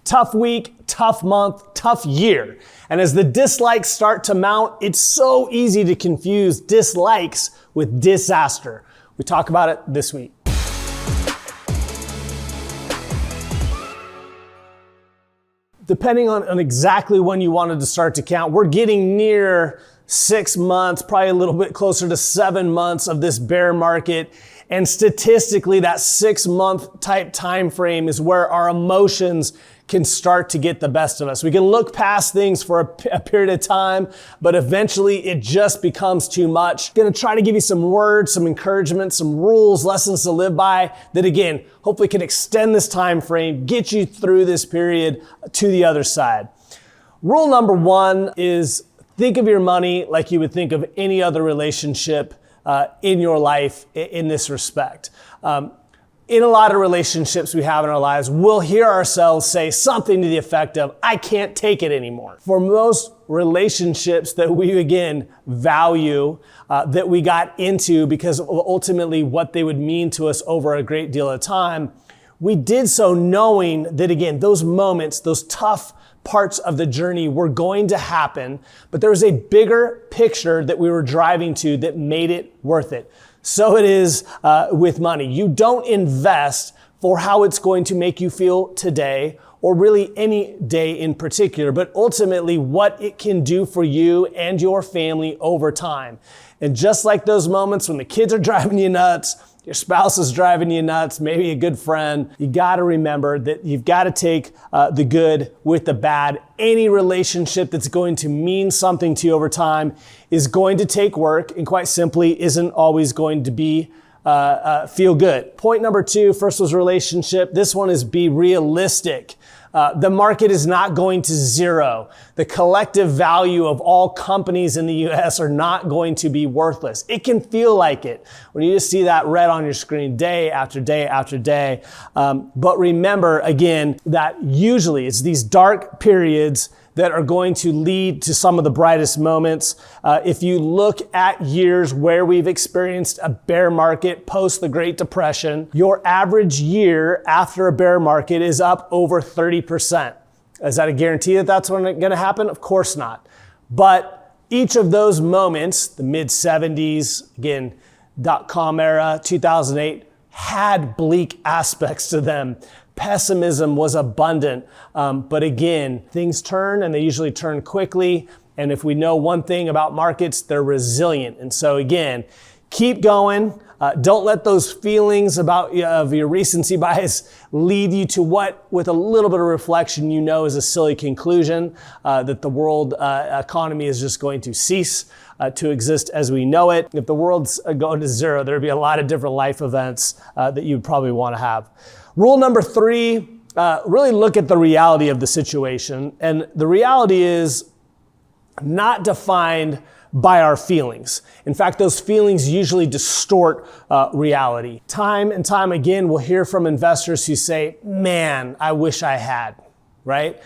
Tough week, tough month, tough year. And as the dislikes start to mount, it's so easy to confuse dislikes with disaster. We talk about it this week. Depending on exactly when you wanted to start to count, we're getting near 6 months, probably a little bit closer to 7 months of this bear market. And statistically, that 6-month type time frame is where our emotions can start to get the best of us. We can look past things for a period of time, but eventually it just becomes too much. I'm gonna try to give you some words, some encouragement, some rules, lessons to live by that, again, hopefully can extend this time frame, get you through this period to the other side. Rule number 1 is think of your money like you would think of any other relationship in your life in this respect. In a lot of relationships we have in our lives, we'll hear ourselves say something to the effect of, I can't take it anymore. For most relationships that we, again, value, that we got into because of ultimately what they would mean to us over a great deal of time, we did so knowing that, again, those moments, those tough parts of the journey were going to happen, but there was a bigger picture that we were driving to that made it worth it. So it is with money. You don't invest for how it's going to make you feel today, or really any day in particular, but ultimately what it can do for you and your family over time. And just like those moments when the kids are driving you nuts, your spouse is driving you nuts, maybe a good friend, you got to remember that you've got to take the good with the bad. Any relationship that's going to mean something to you over time is going to take work, and quite simply isn't always going to be feel good. Point number 2, first was relationship. This one is be realistic. The market is not going to zero. The collective value of all companies in the U.S. are not going to be worthless. It can feel like it when you just see that red on your screen day after day after day. But remember, again, that usually it's these dark periods that are going to lead to some of the brightest moments. If you look at years where we've experienced a bear market post the Great Depression, your average year after a bear market is up over 30%. Is that a guarantee that that's when it's gonna happen? Of course not. But each of those moments, the mid-70s, again, dot-com era, 2008, had bleak aspects to them. Pessimism was abundant, but again, things turn, and they usually turn quickly. And if we know one thing about markets, they're resilient. And so again, keep going. Don't let those feelings of your recency bias lead you to what, with a little bit of reflection, you know is a silly conclusion, that the world economy is just going to cease to exist as we know it. If the world's going to zero, there'd be a lot of different life events that you'd probably want to have. Rule number 3, really look at the reality of the situation. And the reality is not defined by our feelings. In fact, those feelings usually distort reality. Time and time again, we'll hear from investors who say, man, I wish I had, right?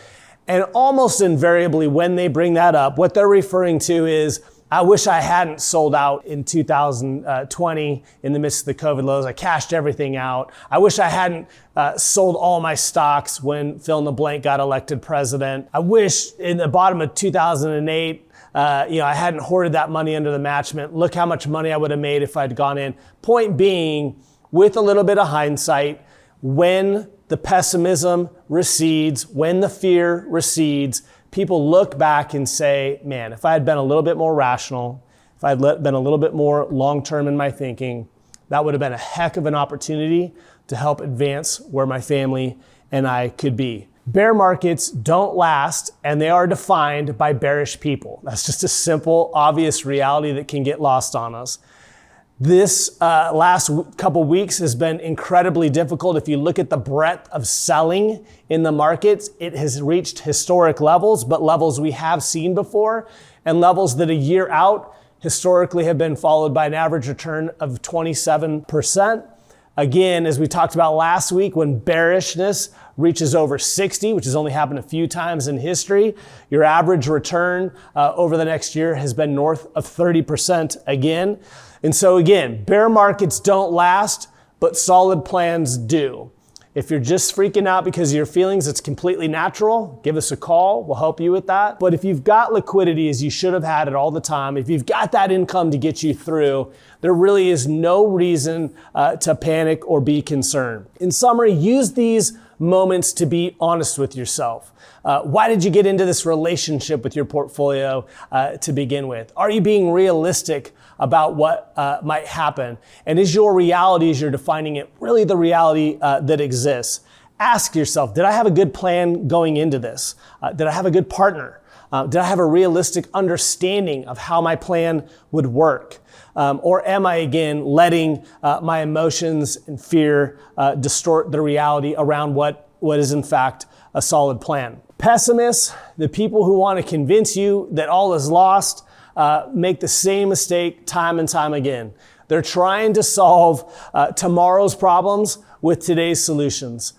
And almost invariably when they bring that up, what they're referring to is, I wish I hadn't sold out in 2020 in the midst of the COVID lows. I cashed everything out. I wish I hadn't sold all my stocks when fill in the blank got elected president. I wish in the bottom of 2008, I hadn't hoarded that money under the mattress. Look how much money I would have made if I'd gone in. Point being, with a little bit of hindsight, when the pessimism recedes, when the fear recedes, people look back and say, man, if I had been a little bit more rational, if I had been a little bit more long-term in my thinking, that would have been a heck of an opportunity to help advance where my family and I could be. Bear markets don't last, and they are defined by bearish people. That's just a simple, obvious reality that can get lost on us. This last couple weeks has been incredibly difficult. If you look at the breadth of selling in the markets, it has reached historic levels, but levels we have seen before, and levels that a year out historically have been followed by an average return of 27%. Again, as we talked about last week, when bearishness reaches over 60, which has only happened a few times in history, your average return over the next year has been north of 30% again. And so again, bear markets don't last, but solid plans do. If you're just freaking out because of your feelings, it's completely natural. Give us a call. We'll help you with that. But if you've got liquidity as you should have had it all the time, if you've got that income to get you through, there really is no reason to panic or be concerned. In summary, use these moments to be honest with yourself. Why did you get into this relationship with your portfolio to begin with? Are you being realistic about what might happen? And is your reality, as you're defining it, really the reality that exists? Ask yourself, did I have a good plan going into this? Did I have a good partner? Did I have a realistic understanding of how my plan would work? Or am I, again, letting my emotions and fear distort the reality around what is, in fact, a solid plan? Pessimists, the people who want to convince you that all is lost, make the same mistake time and time again. They're trying to solve tomorrow's problems with today's solutions.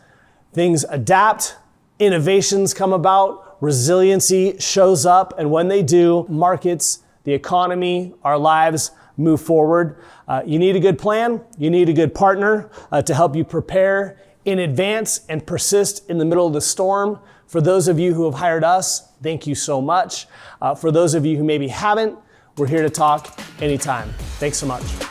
Things adapt, innovations come about, resiliency shows up, and when they do, markets, the economy, our lives move forward. You need a good plan. You need a good partner to help you prepare in advance and persist in the middle of the storm. For those of you who have hired us, thank you so much. For those of you who maybe haven't, we're here to talk anytime. Thanks so much.